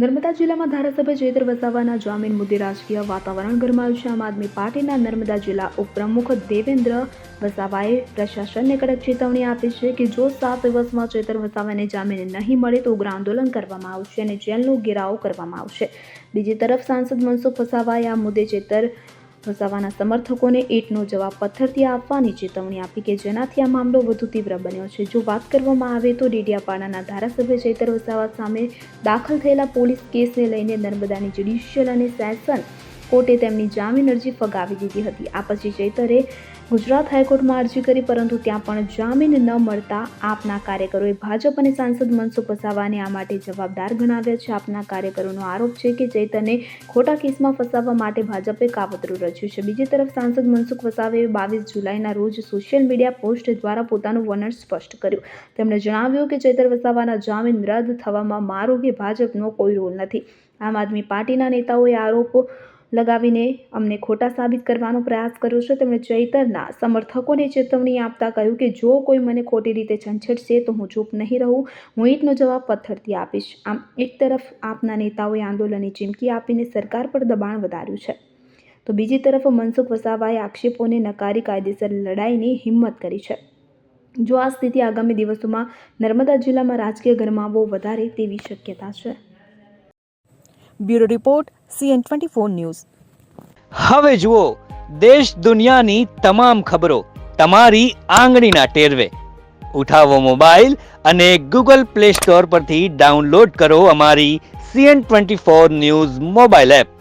નર્મદા જિલ્લામાં ધારાસભ્ય ચૈતર વસાવાના જામીન મુદ્દે રાજકીય વાતાવરણ ગરમાયું છે. આમ આદમી પાર્ટીના નર્મદા જિલ્લા ઉપપ્રમુખ દેવેન્દ્ર વસાવાએ પ્રશાસનને કડક ચેતવણી આપી છે કે જો 7 દિવસમાં ચૈતર વસાવાને જામીન નહીં મળે તો ઉગ્ર આંદોલન કરવામાં આવશે અને જેલનો ઘેરાવ કરવામાં આવશે. બીજી તરફ સાંસદ મનસુખ વસાવાએ આ મુદ્દે ચૈતર વસાવાના સમર્થકોને ઈંટનો જવાબ પથ્થરથી આપવાની ચેતવણી આપી કે જેનાથી આ મામલો વધુ તીવ્ર બન્યો છે. જો વાત કરવામાં આવે તો ડેડિયાપાડાના ધારાસભ્ય ચૈતર વસાવા સામે દાખલ થયેલા પોલીસ કેસને લઈને નર્મદાની જ્યુડિશિયલ અને સેશન કોર્ટે તેમની જામીન અરજી ફગાવી દીધી હતી. આ પછી ચૈતરે ગુજરાત હાઈકોર્ટમાં અરજી કરી પરંતુ ત્યાં પણ જામીન ન મળતા આપના કાર્યકરોએ ભાજપ અને સાંસદ મનસુખ વસાવાને આ માટે જવાબદાર ગણાવ્યા છે. આપના કાર્યકરોનો આરોપ છે કે ચૈતરને ખોટા કેસમાં ફસાવવા માટે ભાજપે કાવતરું રચ્યું છે. બીજી તરફ સાંસદ મનસુખ વસાવાએ 22 જુલાઈના રોજ સોશિયલ મીડિયા પોસ્ટ દ્વારા પોતાનું વલણ સ્પષ્ટ કર્યું. તેમણે જણાવ્યું કે ચૈતર વસાવાના જામીન રદ થવામાં મારો કે ભાજપનો કોઈ રોલ નથી. આમ આદમી પાર્ટીના નેતાઓએ આરોપો લગાવીને અમને ખોટા સાબિત કરવાનો પ્રયાસ કર્યો છે. તેમણે ચૈતરના સમર્થકોને ચેતવણી આપતા કહ્યું કે જો કોઈ મને ખોટી રીતે છંછેડશે તો હું ચૂપ નહીં રહું, હું ઈંટનો જવાબ પથ્થરથી આપીશ. આમ એક તરફ આપના નેતાઓએ આંદોલનની ચીમકી આપીને સરકાર પર દબાણ વધાર્યું છે તો બીજી તરફ મનસુખ વસાવાએ આક્ષેપોને નકારી કાયદેસર લડાઈની હિંમત કરી છે. જો આ સ્થિતિ આગામી દિવસોમાં નર્મદા જિલ્લામાં રાજકીય ગરમાવો વધારે તેવી શક્યતા છે. Bureau report CN24 news. હવે જુઓ દેશ દુનિયાની તમામ ખબરો તમારી આંગળીના ટેરવે. ઉઠાવો મોબાઈલ અને Google Play Store પરથી ડાઉનલોડ કરો અમારી CN24 ન્યૂઝ મોબાઈલ એપ.